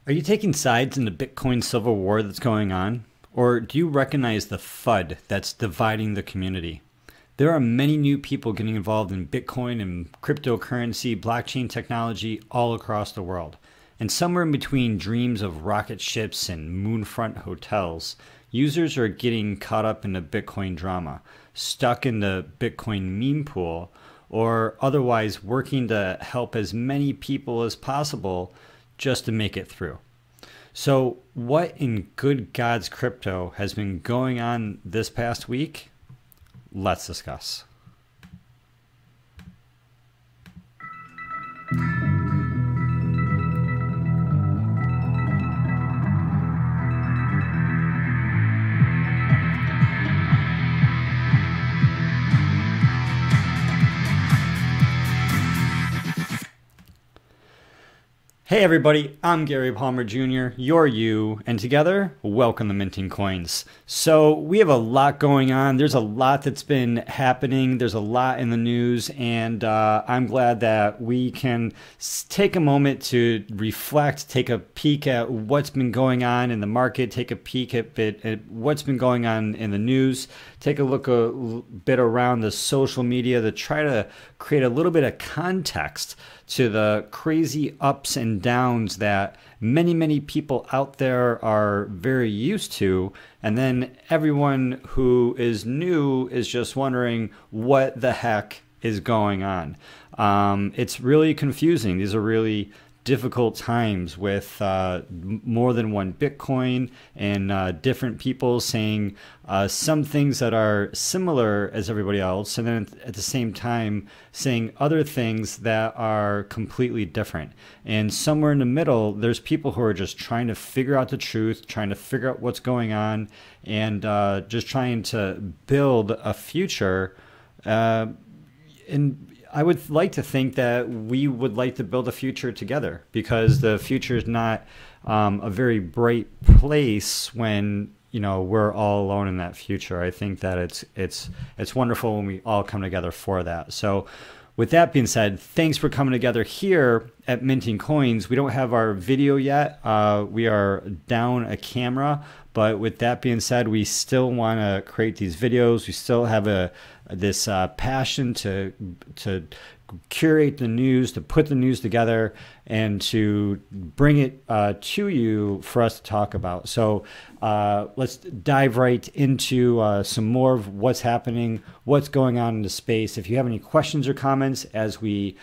Are you taking sides in the Bitcoin civil war that's going on? Or do you recognize the FUD that's dividing the community? There are many new people getting involved in Bitcoin and cryptocurrency, blockchain technology all across the world. And somewhere in between dreams of rocket ships and moonfront hotels, users are getting caught up in the Bitcoin drama, stuck in the Bitcoin meme pool, or otherwise working to help as many people as possible just to make it through. So what in good God's crypto has been going on this past week? Let's discuss. Hey everybody, I'm Gary Palmer Jr., you're you, and together, welcome to Minting Coins. So we have a lot going on. There's a lot that's been happening. There's a lot in the news, and I'm glad that we can take a moment to reflect, take a peek at what's been going on in the market, take a peek at what's been going on in the news, take a look a bit around the social media to try to create a little bit of context to the crazy ups and downs that many people out there are very used to. And then everyone who is new is just wondering what the heck is going on. It's really confusing. These are really difficult times with more than one Bitcoin and different people saying some things that are similar as everybody else, and then at the same time saying other things that are completely different. And somewhere in the middle, there's people who are just trying to figure out the truth, trying to figure out what's going on, and just trying to build a future. And I would like to think that we would like to build a future together, because the future is not a very bright place when we're all alone in that future. I think that it's wonderful when we all come together for that. So with that being said, thanks for coming together here at Minting Coins. We don't have our video yet. We are down a camera, but with that being said, we still want to create these videos. We still have this passion to curate the news, to put the news together, and to bring it to you for us to talk about. So let's dive right into some more of what's happening, what's going on in the space. If you have any questions or comments as we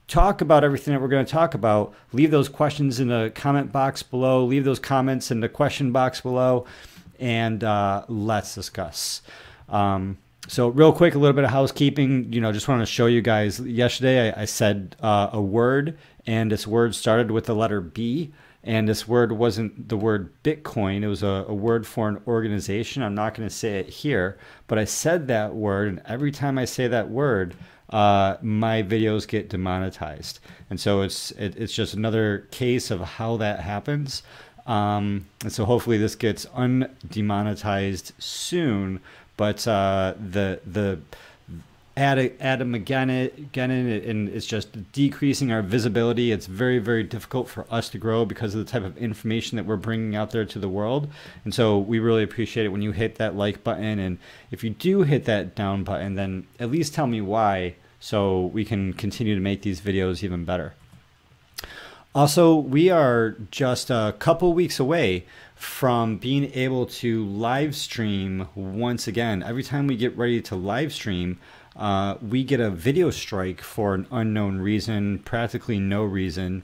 talk about everything that we're going to talk about, leave those questions in the comment box below, leave those comments in the question box below, and let's discuss. So real quick, a little bit of housekeeping. Just want to show you guys. Yesterday, I said a word, and this word started with the letter B. And this word wasn't the word Bitcoin. It was a word for an organization. I'm not going to say it here, but I said that word, and every time I say that word, my videos get demonetized. And so it's just another case of how that happens. And so hopefully this gets undemonetized soon. But the Adam again, and it's just decreasing our visibility. It's very difficult for us to grow because of the type of information that we're bringing out there to the world. And so we really appreciate it when you hit that like button. And if you do hit that down button, then at least tell me why, so we can continue to make these videos even better. Also, we are just a couple weeks away from being able to live stream once again. Every time we get ready to live stream, we get a video strike for an unknown reason, practically no reason.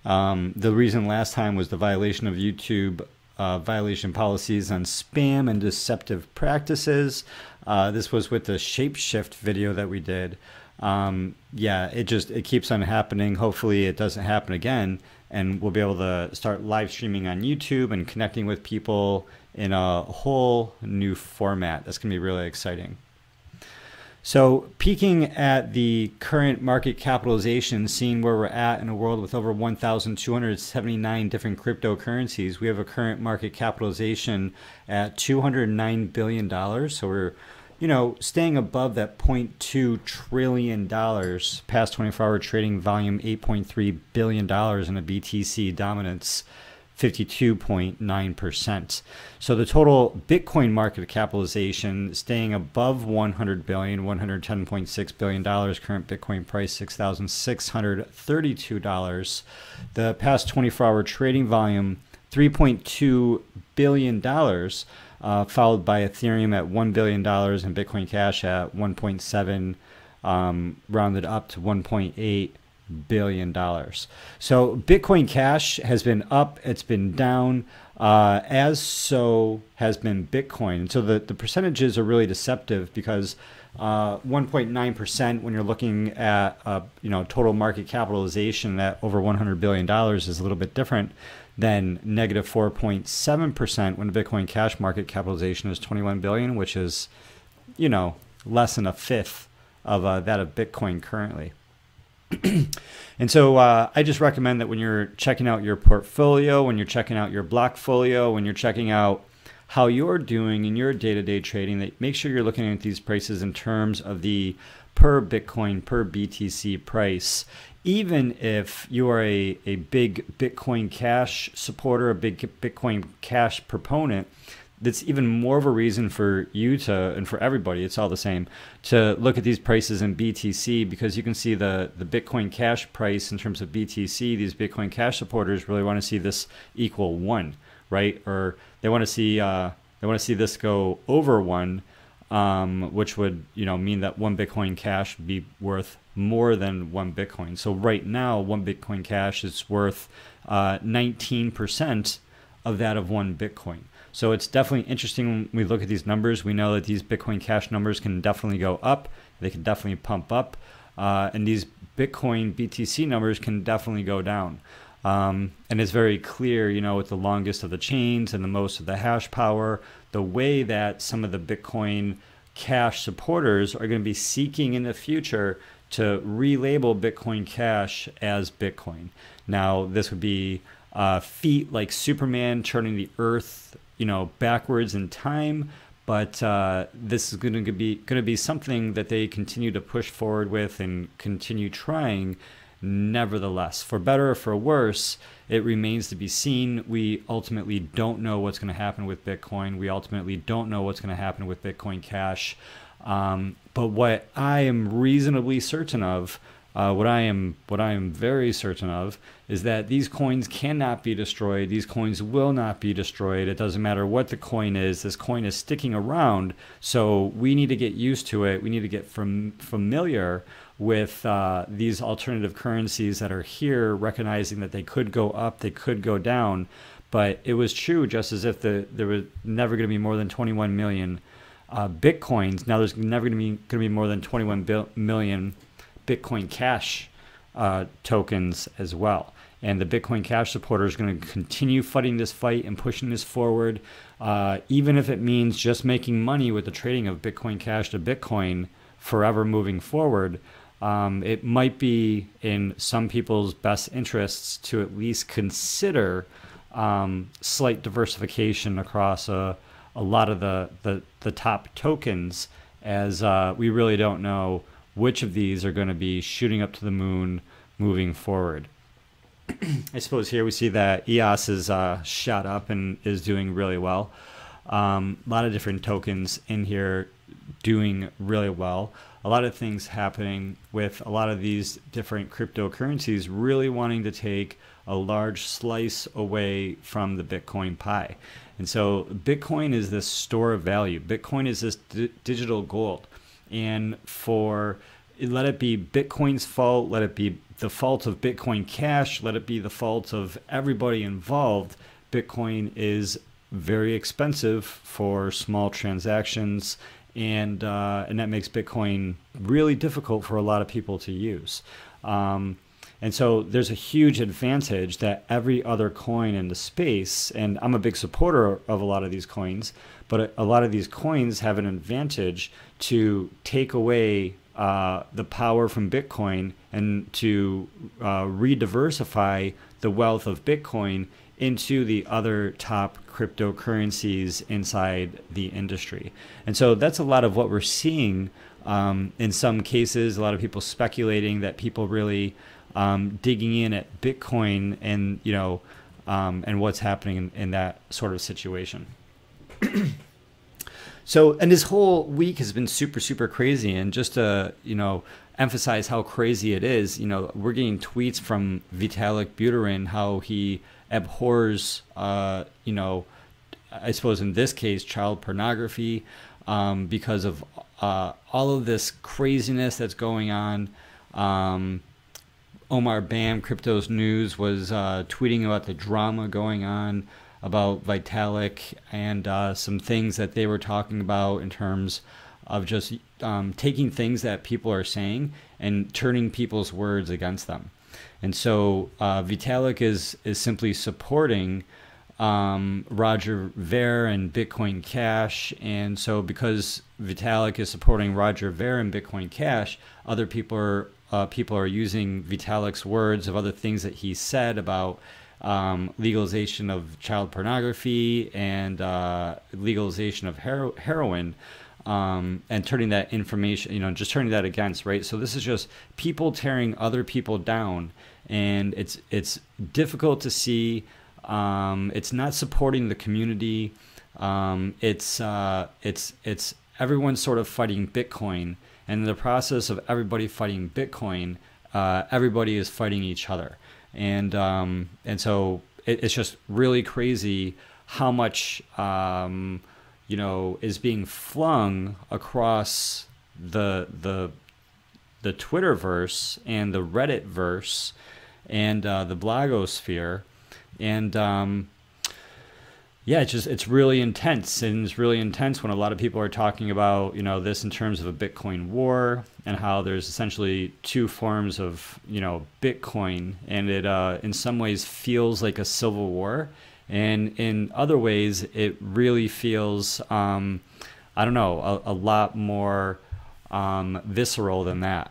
The reason last time was the violation of YouTube violation policies on spam and deceptive practices. This was with the shapeshift video that we did. Yeah, it keeps on happening. Hopefully it doesn't happen again, and we'll be able to start live streaming on YouTube and connecting with people in a whole new format. That's going to be really exciting. So peeking at the current market capitalization, seeing where we're at in a world with over 1,279 different cryptocurrencies, we have a current market capitalization at $209 billion. So we're staying above that $0.2 trillion, past 24-hour trading volume, $8.3 billion in a BTC dominance, 52.9%. So the total Bitcoin market capitalization staying above $100 billion, $110.6 billion, current Bitcoin price $6,632. The past 24-hour trading volume, $3.2 billion, followed by Ethereum at $1 billion and Bitcoin Cash at 1.7, rounded up to $1.8 billion. So Bitcoin Cash has been up, it's been down, as so has been Bitcoin. And so the percentages are really deceptive because 1.9% when you're looking at total market capitalization at over $100 billion is a little bit different than negative 4.7% when the Bitcoin Cash market capitalization is 21 billion, which is less than a fifth of that of Bitcoin currently. And so I just recommend that when you're checking out your portfolio, when you're checking out your blockfolio, when you're checking out how you're doing in your day-to-day trading, that make sure you're looking at these prices in terms of the per Bitcoin, per BTC price. Even if you are a big Bitcoin Cash supporter, a big Bitcoin Cash proponent, that's even more of a reason for you to, and for everybody, it's all the same, to look at these prices in BTC, because you can see the Bitcoin Cash price in terms of BTC. These Bitcoin Cash supporters really want to see this equal 1, right? Or they want to see this go over 1, which would mean that 1 Bitcoin Cash would be worth more than 1 Bitcoin. So right now, 1 Bitcoin Cash is worth 19% of that of 1 Bitcoin. So it's definitely interesting when we look at these numbers. We know that these Bitcoin Cash numbers can definitely go up. They can definitely pump up. And these Bitcoin BTC numbers can definitely go down. And it's very clear, with the longest of the chains and the most of the hash power, the way that some of the Bitcoin Cash supporters are going to be seeking in the future to relabel Bitcoin Cash as Bitcoin. Now, this would be feat like Superman turning the earth backwards in time, but this is going to be something that they continue to push forward with and continue trying. Nevertheless, for better or for worse, it remains to be seen. We ultimately don't know what's going to happen with Bitcoin. We ultimately don't know what's going to happen with Bitcoin Cash. But what I am reasonably certain of, what I am very certain of, is that these coins cannot be destroyed. These coins will not be destroyed. It doesn't matter what the coin is. This coin is sticking around, so we need to get used to it. We need to get familiar with these alternative currencies that are here, recognizing that they could go up, they could go down. But it was true, just as if there was never going to be more than 21 million Bitcoins. Now there's never going to be more than 21 million Bitcoin Cash tokens as well. And the Bitcoin Cash supporter is going to continue fighting this fight and pushing this forward, even if it means just making money with the trading of Bitcoin Cash to Bitcoin forever moving forward. It might be in some people's best interests to at least consider slight diversification across a lot of the top tokens, as we really don't know which of these are going to be shooting up to the moon moving forward. I suppose here we see that EOS is shot up and is doing really well. A lot of different tokens in here doing really well. A lot of things happening with a lot of these different cryptocurrencies really wanting to take a large slice away from the Bitcoin pie. And so Bitcoin is this store of value. Bitcoin is this digital gold. And let it be Bitcoin's fault, let it be the fault of Bitcoin Cash, let it be the fault of everybody involved, Bitcoin is very expensive for small transactions, and that makes Bitcoin really difficult for a lot of people to use. And so there's a huge advantage that every other coin in the space, and I'm a big supporter of a lot of these coins, but a lot of these coins have an advantage to take away the power from Bitcoin and to re-diversify the wealth of Bitcoin into the other top cryptocurrencies inside the industry. And so that's a lot of what we're seeing. In some cases, a lot of people speculating that people really digging in at Bitcoin and, and what's happening in that sort of situation. So, and this whole week has been super, super crazy. And just to, emphasize how crazy it is, we're getting tweets from Vitalik Buterin, how he abhors, I suppose in this case, child pornography, because of all of this craziness that's going on. Omar Bam, Crypto's News, was tweeting about the drama going on about Vitalik and some things that they were talking about in terms of just taking things that people are saying and turning people's words against them. And so Vitalik is simply supporting Roger Ver and Bitcoin Cash. And so because Vitalik is supporting Roger Ver and Bitcoin Cash, other people are using Vitalik's words of other things that he said about legalization of child pornography and legalization of heroin, and turning that information, just turning that against, right? So this is just people tearing other people down, and it's difficult to see. It's not supporting the community. It's everyone sort of fighting Bitcoin, and in the process of everybody fighting Bitcoin, everybody is fighting each other. And so it's just really crazy how much, is being flung across the Twitterverse and the Redditverse and the blogosphere. And it's really intense, and it's really intense when a lot of people are talking about, this in terms of a Bitcoin war, and how there's essentially two forms of, Bitcoin, and it in some ways feels like a civil war, and in other ways it really feels, a lot more visceral than that.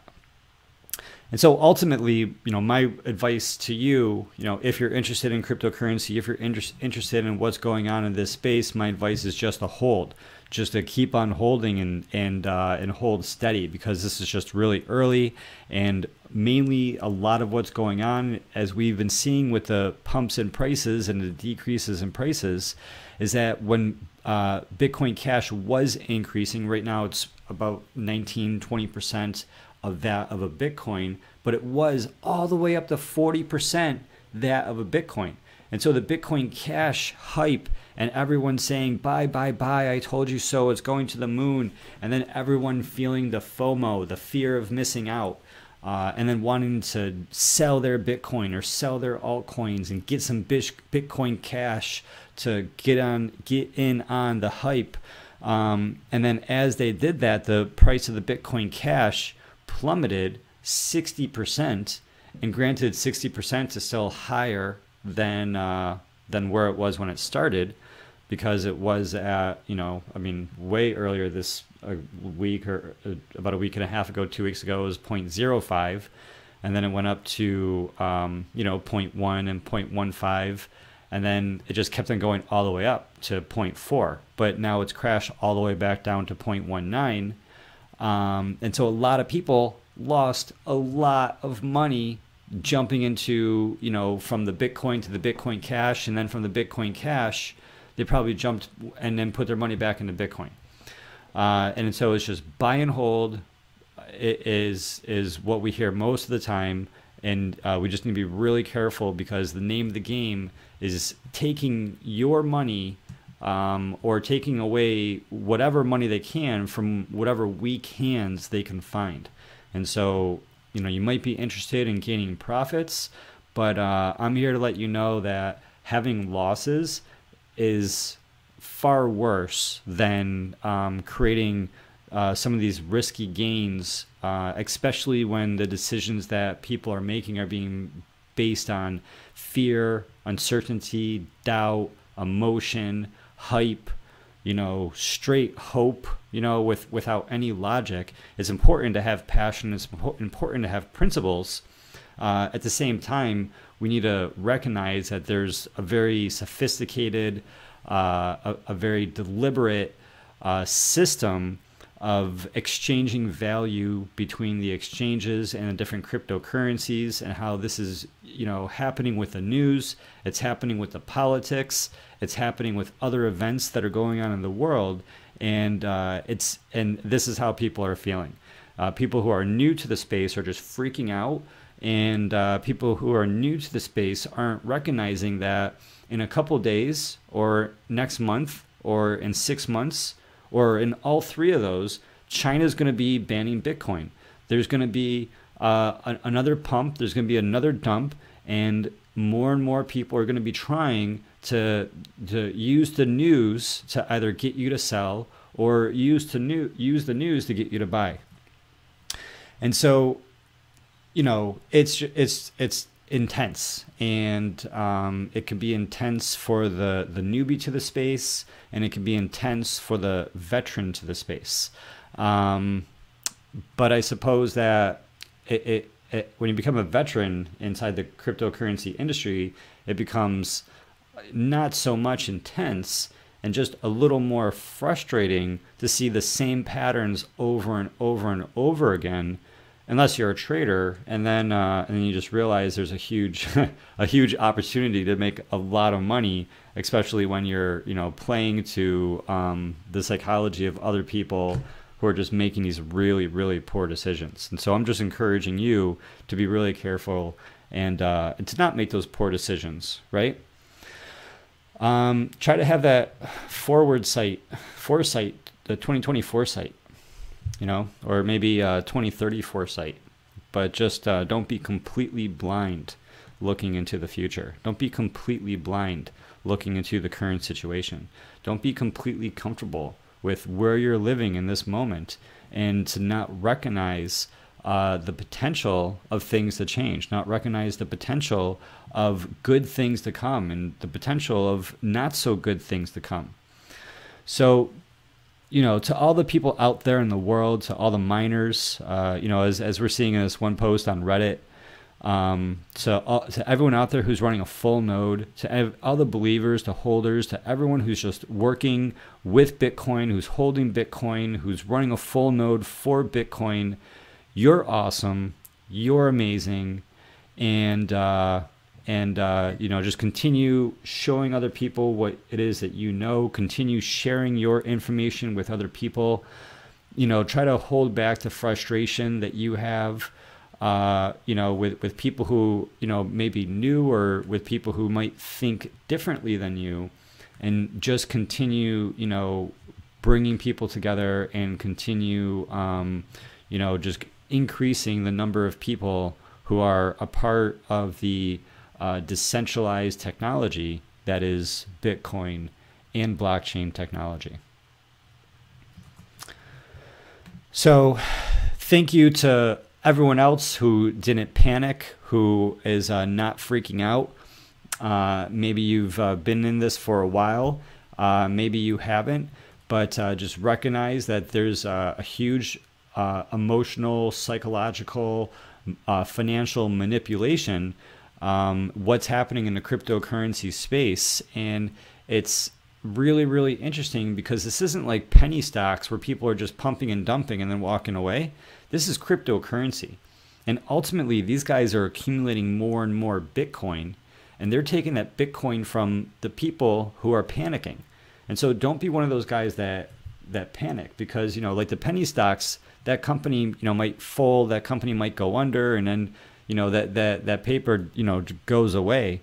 And so ultimately, my advice to you, if you're interested in cryptocurrency, if you're interested in what's going on in this space, my advice is just to hold, just to keep on holding and hold steady, because this is just really early. And mainly a lot of what's going on, as we've been seeing with the pumps in prices and the decreases in prices, is that when Bitcoin Cash was increasing, right now it's about 19-20% of that of a Bitcoin, but it was all the way up to 40% that of a Bitcoin. And so the Bitcoin Cash hype and everyone saying, buy, I told you so, it's going to the moon. And then everyone feeling the FOMO, the fear of missing out, and then wanting to sell their Bitcoin or sell their altcoins and get some Bitcoin Cash to get in on the hype. And then as they did that, the price of the Bitcoin Cash plummeted 60%, and granted 60% is still higher than where it was when it started, because it was at, way earlier this week, or about a week and a half ago, 2 weeks ago, it was 0.05, and then it went up to 0.1 and 0.15, and then it just kept on going all the way up to 0.4, but now it's crashed all the way back down to 0.19. And so a lot of people lost a lot of money jumping into, from the Bitcoin to the Bitcoin Cash, and then from the Bitcoin Cash, they probably jumped and then put their money back into Bitcoin. And so it's just buy and hold. It is what we hear most of the time, and we just need to be really careful, because the name of the game is taking your money, or taking away whatever money they can from whatever weak hands they can find. And so, you might be interested in gaining profits, but I'm here to let you know that having losses is far worse than creating some of these risky gains, especially when the decisions that people are making are being based on fear, uncertainty, doubt, emotion, hype, straight hope, without any logic. It's important to have passion. It's important to have principles, At the same time, we need to recognize that there's a very sophisticated, a very deliberate system of exchanging value between the exchanges and the different cryptocurrencies, and how this is, happening with the news, it's happening with the politics, it's happening with other events that are going on in the world, and this is how people are feeling. People who are new to the space are just freaking out, and people who are new to the space aren't recognizing that in a couple days, or next month, or in 6 months, or in all three of those, China's going to be banning Bitcoin. There's going to be another pump, there's going to be another dump, and more people are going to be trying to use the news to either get you to sell, or use the news to get you to buy. And so, it's intense, and it can be intense for the newbie to the space, and it can be intense for the veteran to the space. But I suppose that when you become a veteran inside the cryptocurrency industry, it becomes not so much intense and just a little more frustrating to see the same patterns over and over and over again, unless you're a trader, and then you just realize there's a huge a huge opportunity to make a lot of money, especially when you're playing to the psychology of other people who are just making these really poor decisions. And so I'm just encouraging you to be really careful and to not make those poor decisions, right? Try to have that foresight, the 2020 foresight, or maybe 2030 foresight, but just don't be completely blind looking into the future. Don't be completely blind looking into the current situation. Don't be completely comfortable with where you're living in this moment, and to not recognize the potential of things to change, not recognize the potential of good things to come, and the potential of not so good things to come. So, to all the people out there in the world, to all the miners, as we're seeing in this one post on Reddit, to everyone out there who's running a full node, to all the believers, to holders, to everyone who's just working with Bitcoin, who's holding Bitcoin, who's running a full node for Bitcoin, you're awesome, you're amazing, and just continue showing other people what it is that continue sharing your information with other people. Try to hold back the frustration that you have, with people who, maybe new, or with people who might think differently than you, and just continue, bringing people together, and continue, just increasing the number of people who are a part of the decentralized technology that is Bitcoin and blockchain technology. So thank you to everyone else who didn't panic, who is not freaking out. Maybe you've been in this for a while, maybe you haven't, but just recognize that there's a huge emotional, psychological, financial manipulation, what's happening in the cryptocurrency space. And it's really interesting, because this isn't like penny stocks where people are just pumping and dumping and then walking away. This is cryptocurrency. And ultimately, these guys are accumulating more and more Bitcoin, and they're taking that Bitcoin from the people who are panicking. And so don't be one of those guys that panic, because, like the penny stocks, that company, might fold, that company might go under, and then, that paper, goes away.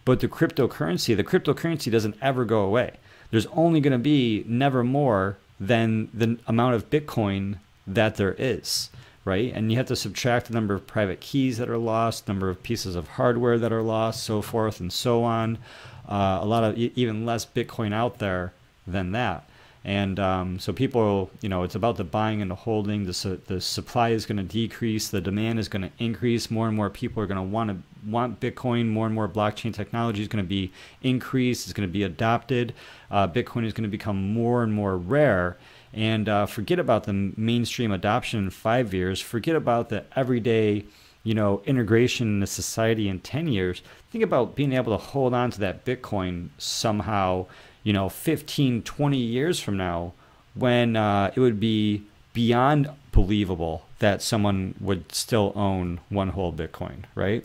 But the cryptocurrency doesn't ever go away. There's only going to be never more than the amount of Bitcoin that there is, right? And you have to subtract the number of private keys that are lost, number of pieces of hardware that are lost, so forth and so on. A lot of even less Bitcoin out there than that. And so people, it's about the buying and the holding. The supply is going to decrease. The demand is going to increase. More and more people are going to want Bitcoin. More and more blockchain technology is going to be increased. It's going to be adopted. Bitcoin is going to become more and more rare. And forget about the mainstream adoption in 5 years. Forget about the everyday integration into society in 10 years, think about being able to hold on to that Bitcoin somehow, 15, 20 years from now, when it would be beyond believable that someone would still own one whole Bitcoin, right?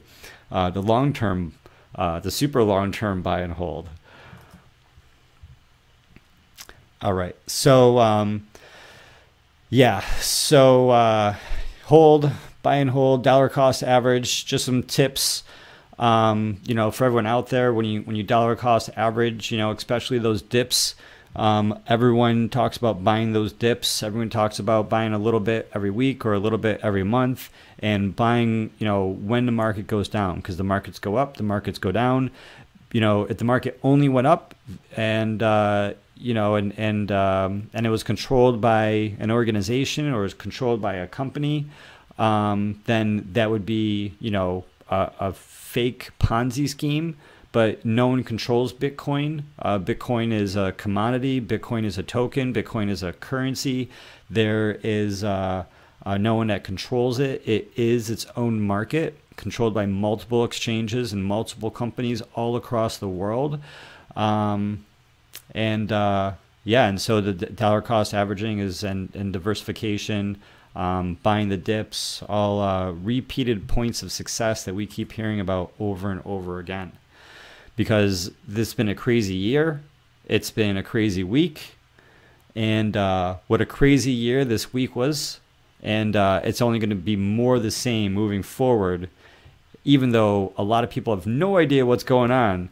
The long term, the super long term buy and hold. All right. So, yeah. So, hold, buy and hold, dollar cost average, just some tips, for everyone out there, when you dollar cost average, especially those dips, everyone talks about buying those dips. Everyone talks about buying a little bit every week or a little bit every month, and buying, when the market goes down, because the markets go up, the markets go down. If the market only went up and, and it was controlled by an organization or was controlled by a company, then that would be, a fake Ponzi scheme. But no one controls Bitcoin. Bitcoin is a commodity. Bitcoin is a token. Bitcoin is a currency. There is no one that controls it. It is its own market, controlled by multiple exchanges and multiple companies all across the world. And so the dollar cost averaging is and diversification, buying the dips, all repeated points of success that we keep hearing about over and over again. Because this has been a crazy year. It's been a crazy week. And what a crazy year this week was. And it's only going to be more the same moving forward, even though a lot of people have no idea what's going on.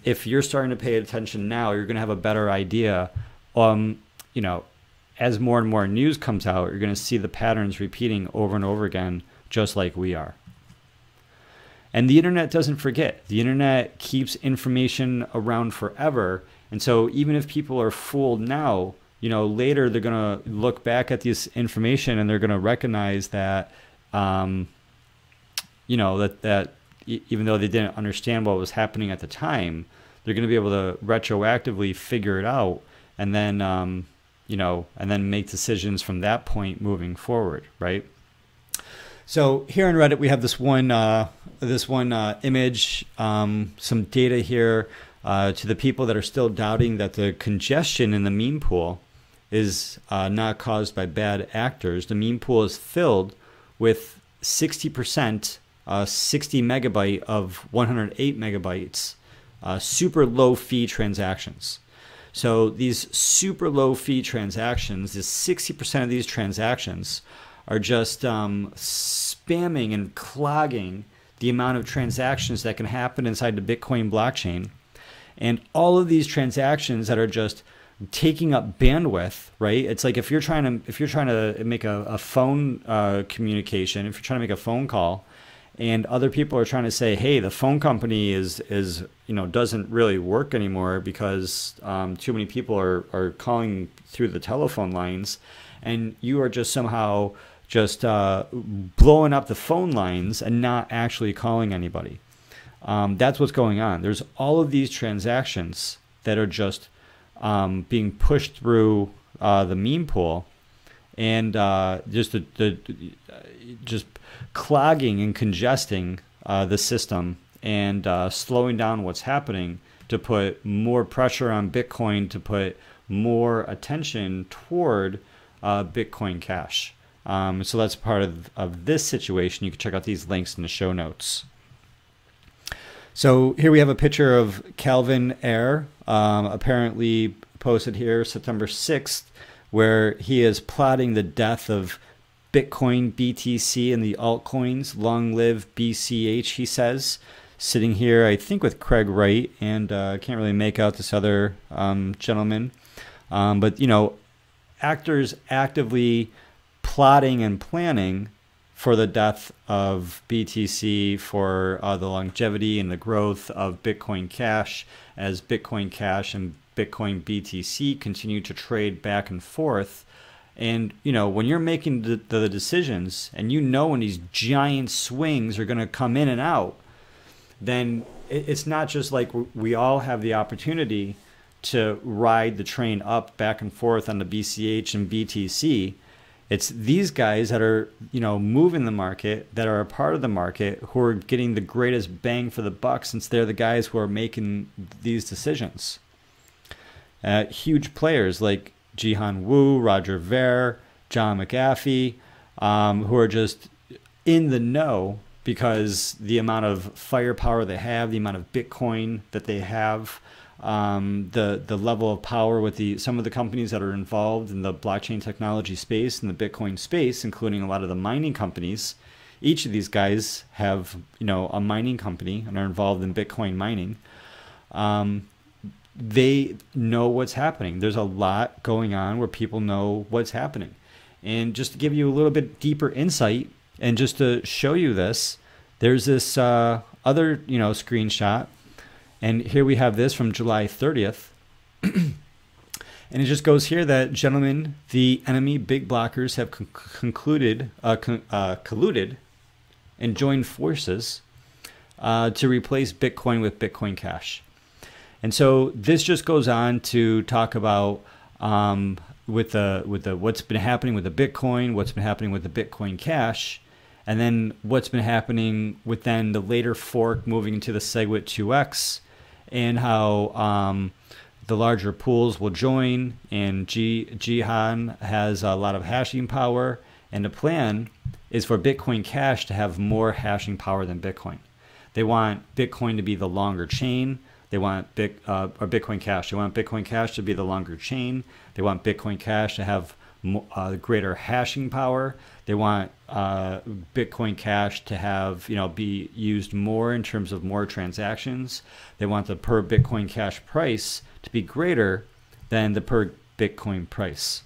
If you're starting to pay attention now, you're going to have a better idea. As more and more news comes out, you're going to see the patterns repeating over and over again, just like we are. And the internet doesn't forget. The internet keeps information around forever. And so even if people are fooled now, later they're going to look back at this information and they're going to recognize that, that even though they didn't understand what was happening at the time, they're going to be able to retroactively figure it out and then, and then make decisions from that point moving forward, right? So here on Reddit, we have this one image, some data here to the people that are still doubting that the congestion in the meme pool is not caused by bad actors. The meme pool is filled with 60%, 60 megabyte of 108 megabytes, super low fee transactions. So these super low fee transactions, this 60% of these transactions are just spamming and clogging the amount of transactions that can happen inside the Bitcoin blockchain. And all of these transactions that are just taking up bandwidth, right? It's like if you're trying to make a phone communication, if you're trying to make a phone call, and other people are trying to say, hey, the phone company is doesn't really work anymore because too many people are calling through the telephone lines, and you are just somehow just blowing up the phone lines and not actually calling anybody. That's what's going on. There's all of these transactions that are just being pushed through the meme pool, and just clogging and congesting the system and slowing down what's happening to put more pressure on Bitcoin, to put more attention toward Bitcoin Cash. So that's part of this situation. You can check out these links in the show notes. So here we have a picture of Calvin Ayre, apparently posted here September 6th, where he is plotting the death of Bitcoin, BTC, and the altcoins. Long live BCH, he says. Sitting here, I think, with Craig Wright, and I can't really make out this other gentleman. But, actors actively plotting and planning for the death of BTC, for the longevity and the growth of Bitcoin Cash, as Bitcoin Cash and Bitcoin BTC continue to trade back and forth. And, when you're making the decisions and when these giant swings are going to come in and out, then it's not just like we all have the opportunity to ride the train up back and forth on the BCH and BTC. It's these guys that are, moving the market, that are a part of the market, who are getting the greatest bang for the buck, since they're the guys who are making these decisions. Huge players like Jihan Wu, Roger Ver, John McAfee, who are just in the know because the amount of firepower they have, the amount of Bitcoin that they have, the level of power with some of the companies that are involved in the blockchain technology space and the Bitcoin space, including a lot of the mining companies. Each of these guys have, a mining company and are involved in Bitcoin mining. They know what's happening. There's a lot going on where people know what's happening. And just to give you a little bit deeper insight, and just to show you this, there's this other, screenshot. And here we have this from July 30th. And it just goes here that, gentlemen, the enemy big blockers have colluded and joined forces to replace Bitcoin with Bitcoin Cash. And so this just goes on to talk about with the what's been happening with the Bitcoin, what's been happening with the Bitcoin Cash, and then what's been happening with then the later fork moving into the SegWit 2x, and how the larger pools will join, and Jihan has a lot of hashing power, and the plan is for Bitcoin Cash to have more hashing power than Bitcoin. They want Bitcoin to be the longer chain. They want Bitcoin Cash. They want Bitcoin Cash to be the longer chain. They want Bitcoin Cash to have greater hashing power. They want Bitcoin Cash to have, be used more in terms of more transactions. They want the per Bitcoin Cash price to be greater than the per Bitcoin price.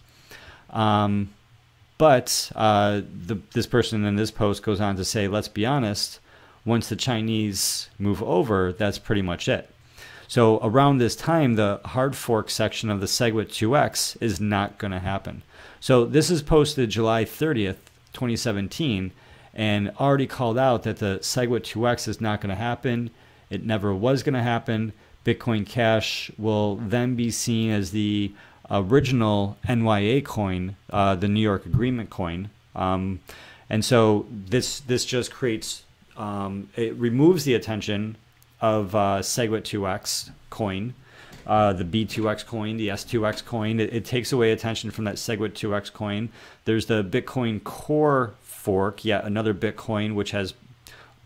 But this person in this post goes on to say, let's be honest, once the Chinese move over, that's pretty much it. So around this time, the hard fork section of the SegWit 2x is not going to happen. So this is posted July 30th, 2017, and already called out that the SegWit 2x is not going to happen. It never was going to happen. Bitcoin Cash will then be seen as the original NYA coin, the New York Agreement coin. And so this just creates, it removes the attention of SegWit 2x coin, the B2X coin, the S2X coin. It takes away attention from that SegWit 2X coin. There's the Bitcoin Core fork, yet another Bitcoin, which has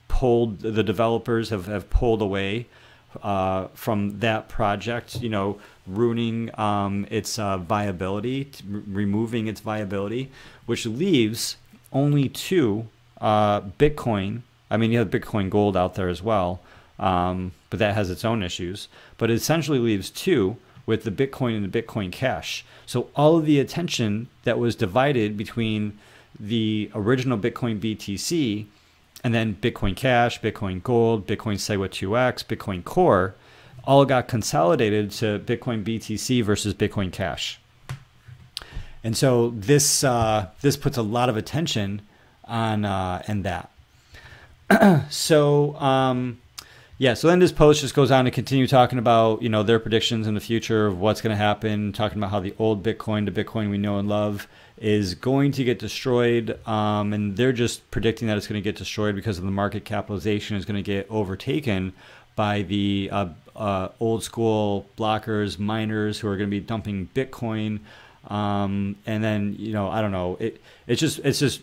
pulled, the developers have pulled away from that project, ruining its viability, removing its viability, which leaves only two Bitcoin. I mean, you have Bitcoin Gold out there as well. But that has its own issues. But it essentially leaves two, with the Bitcoin and the Bitcoin Cash. So all of the attention that was divided between the original Bitcoin BTC and then Bitcoin Cash, Bitcoin Gold, Bitcoin SegWit 2x, Bitcoin Core, all got consolidated to Bitcoin BTC versus Bitcoin Cash. And so this puts a lot of attention on that. Yeah, so then this post just goes on to continue talking about, their predictions in the future of what's going to happen, talking about how the old Bitcoin, the Bitcoin we know and love, is going to get destroyed. And they're just predicting that it's going to get destroyed because of the market capitalization is going to get overtaken by the old school blockers, miners who are going to be dumping Bitcoin. And then, I don't know, it's just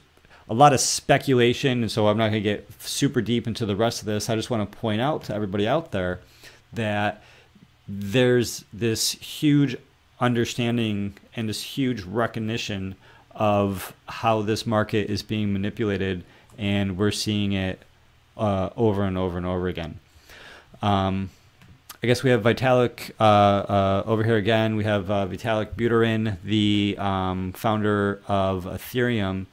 a lot of speculation, and so I'm not going to get super deep into the rest of this. I just want to point out to everybody out there that there's this huge understanding and this huge recognition of how this market is being manipulated, and we're seeing it over and over and over again. I guess we have Vitalik over here again. We have Vitalik Buterin, the founder of Ethereum,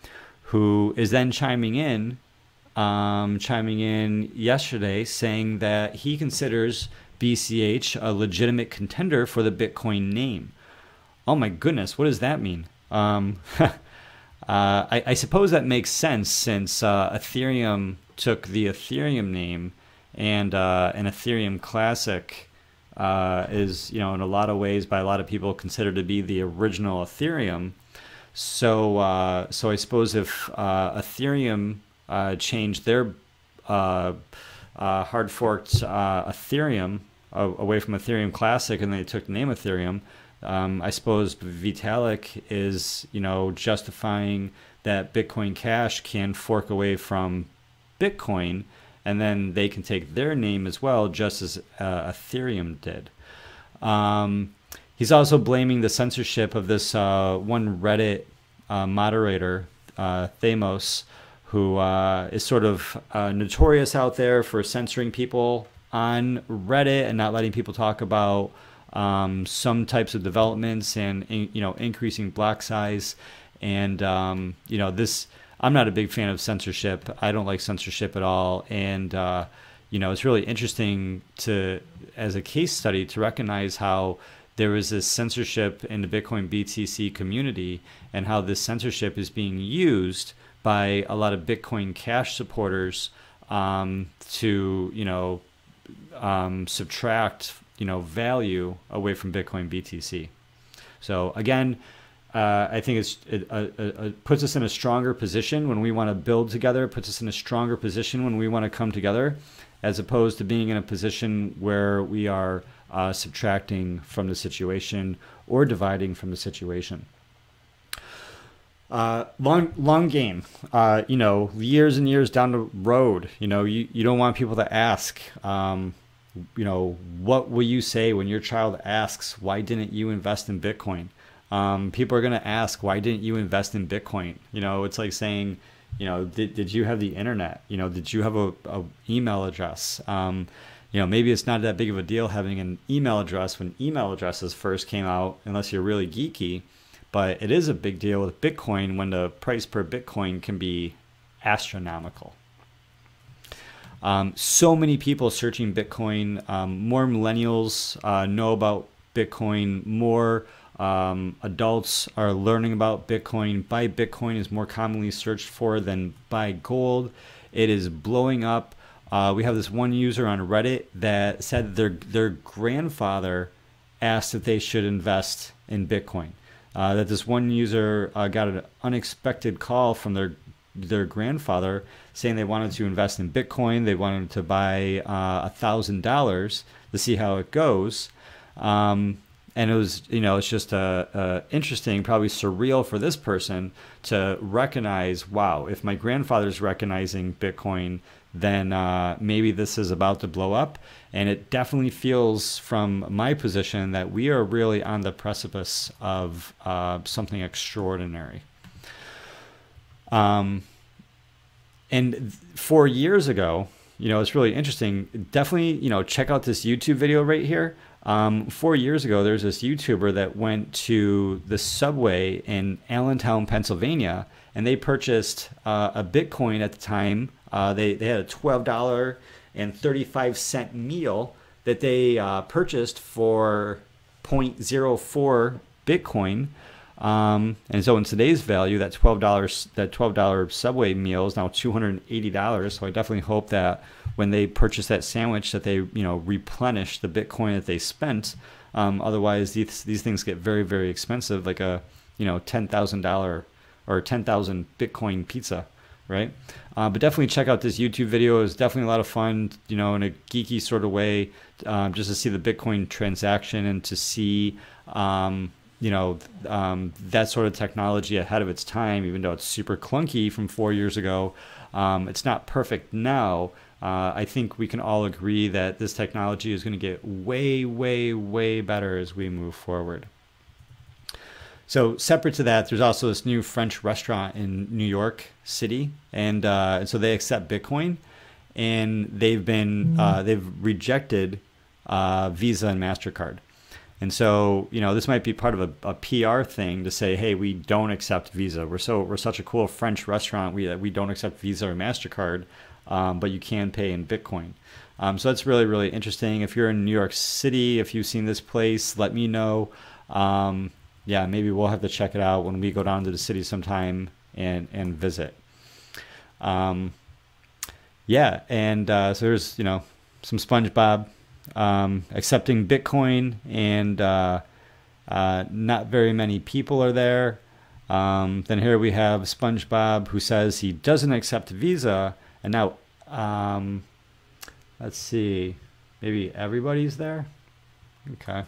who is then chiming in yesterday saying that he considers BCH a legitimate contender for the Bitcoin name. Oh my goodness, what does that mean? I suppose that makes sense, since Ethereum took the Ethereum name, and an Ethereum Classic is, in a lot of ways by a lot of people considered to be the original Ethereum. So I suppose if Ethereum changed their hard forked Ethereum away from Ethereum Classic, and they took the name Ethereum, I suppose Vitalik is, justifying that Bitcoin Cash can fork away from Bitcoin, and then they can take their name as well, just as Ethereum did. He's also blaming the censorship of this one Reddit moderator, Thamos, who is sort of notorious out there for censoring people on Reddit and not letting people talk about some types of developments and increasing block size. And this, I'm not a big fan of censorship. I don't like censorship at all. And it's really interesting as a case study, to recognize how there was this censorship in the Bitcoin BTC community, and how this censorship is being used by a lot of Bitcoin Cash supporters to subtract value away from Bitcoin BTC. So again, I think it puts us in a stronger position when we want to build together. It puts us in a stronger position when we want to come together, as opposed to being in a position where we are subtracting from the situation or dividing from the situation. Long game, years and years down the road, you don't want people to ask, what will you say when your child asks, why didn't you invest in Bitcoin? People are going to ask, why didn't you invest in Bitcoin? It's like saying, did you have the internet? Did you have a email address? Maybe it's not that big of a deal having an email address when email addresses first came out, unless you're really geeky. But it is a big deal with Bitcoin when the price per Bitcoin can be astronomical. So many people searching Bitcoin. More millennials know about Bitcoin. More adults are learning about Bitcoin. Buy Bitcoin is more commonly searched for than buy gold. It is blowing up. We have this one user on Reddit that said their grandfather asked if they should invest in Bitcoin. That this one user got an unexpected call from their grandfather saying they wanted to invest in Bitcoin. They wanted to buy $1,000 to see how it goes. And it was, it's just interesting, probably surreal for this person to recognize, wow, if my grandfather's recognizing Bitcoin, then maybe this is about to blow up. And it definitely feels from my position that we are really on the precipice of something extraordinary. And 4 years ago, it's really interesting. Definitely, check out this YouTube video right here. 4 years ago, there's this YouTuber that went to the subway in Allentown, Pennsylvania, and they purchased a Bitcoin at the time. They had a $12.35 meal that they purchased for 0.04 Bitcoin. And so in today's value, that $12 Subway meal is now $280. So I definitely hope that when they purchase that sandwich, that they replenish the Bitcoin that they spent. Otherwise, these things get very, very expensive, like a $10,000 or 10,000 Bitcoin pizza, right? But definitely check out this YouTube video. It's definitely a lot of fun, in a geeky sort of way, just to see the Bitcoin transaction and to see that sort of technology ahead of its time, even though it's super clunky from 4 years ago. It's not perfect now. I think we can all agree that this technology is going to get way, way, way better as we move forward. So separate to that, there's also this new French restaurant in New York City, and so they accept Bitcoin, and they've rejected Visa and MasterCard. And so, this might be part of a PR thing to say, hey, we don't accept Visa. We're such a cool French restaurant. We don't accept Visa or MasterCard, but you can pay in Bitcoin. So that's really, really interesting. If you're in New York City, if you've seen this place, let me know. Yeah, maybe we'll have to check it out when we go down to the city sometime and visit. So there's, some SpongeBob. Accepting Bitcoin, and not very many people are there. Then here we have SpongeBob, who says he doesn't accept Visa. And now, let's see, maybe everybody's there. Okay.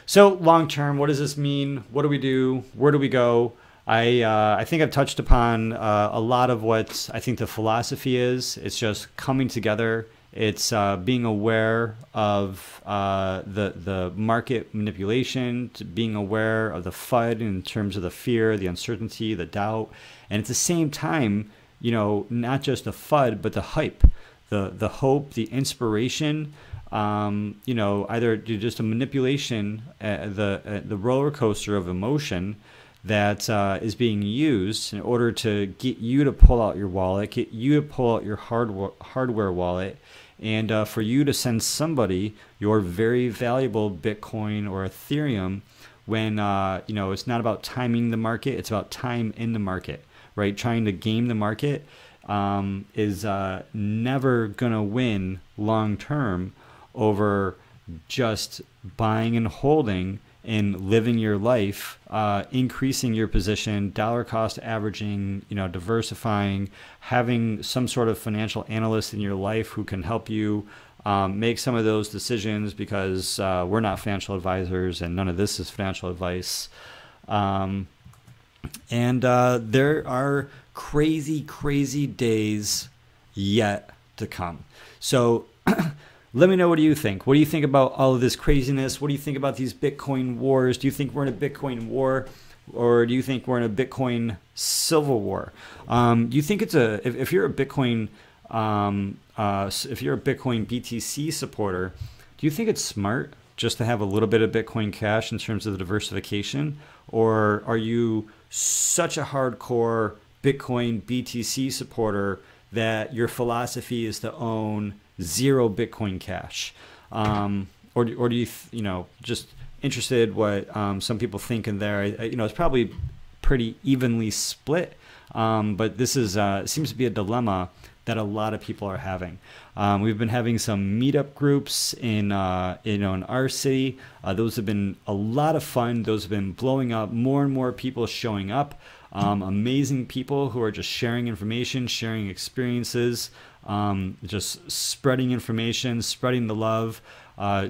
So long term, what does this mean? What do we do? Where do we go? I think I've touched upon a lot of what I think the philosophy is. It's just coming together. It's being aware of the market manipulation, to being aware of the FUD in terms of the fear, the uncertainty, the doubt, and at the same time, you know, not just the FUD, but the hype, the hope, the inspiration. You know, either just a manipulation, the roller coaster of emotion that is being used in order to get you to pull out your wallet, get you to pull out your hardware wallet, and for you to send somebody your very valuable Bitcoin or Ethereum when, you know, it's not about timing the market, it's about time in the market, right? Trying to game the market is never going to win long term over just buying and holding and living your life, increasing your position, dollar cost averaging, you know, diversifying, having some sort of financial analyst in your life who can help you make some of those decisions, because we're not financial advisors and none of this is financial advice. And there are crazy, crazy days yet to come. So let me know, what do you think? What do you think about all of this craziness? What do you think about these Bitcoin wars? Do you think we're in a Bitcoin war, or do you think we're in a Bitcoin civil war? Do you think it's if you're a Bitcoin BTC supporter, do you think it's smart just to have a little bit of Bitcoin Cash in terms of the diversification, or are you such a hardcore Bitcoin BTC supporter that your philosophy is to own zero Bitcoin Cash? Or do you, you know, just interested what some people think in there? You know, it's probably pretty evenly split, but this is seems to be a dilemma that a lot of people are having. We've been having some meetup groups in you know, in our city. Those have been a lot of fun. Those have been blowing up. More and more people showing up. Amazing people who are just sharing information, sharing experiences, just spreading information, spreading the love,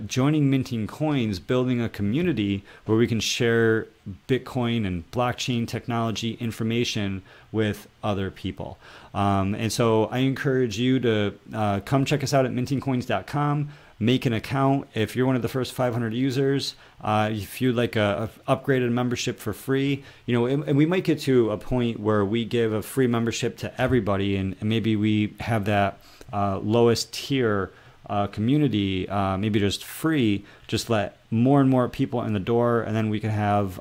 joining Minting Coins, building a community where we can share Bitcoin and blockchain technology information with other people. And so I encourage you to come check us out at mintingcoins.com. Make an account. If you're one of the first 500 users, if you'd like a upgraded membership for free, you know, and we might get to a point where we give a free membership to everybody, and maybe we have that lowest tier community, maybe just free, just let more and more people in the door, and then we can have,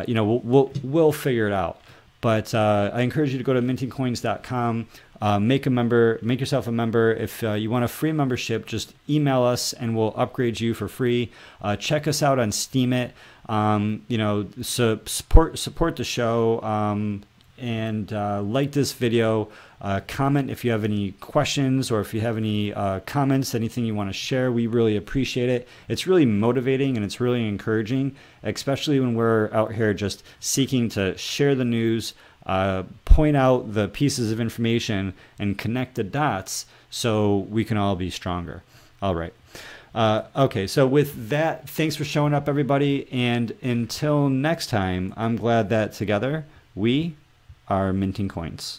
you know, we'll figure it out. But I encourage you to go to mintingcoins.com. Make yourself a member. If you want a free membership, just email us and we'll upgrade you for free. Check us out on STEEMIT. You know, support the show, and like this video. Comment if you have any questions, or if you have any comments, anything you want to share. We really appreciate it. It's really motivating and it's really encouraging, especially when we're out here just seeking to share the news, point out the pieces of information, and connect the dots so we can all be stronger. All right. Okay, so with that, thanks for showing up, everybody. And until next time, I'm glad that together we are minting coins.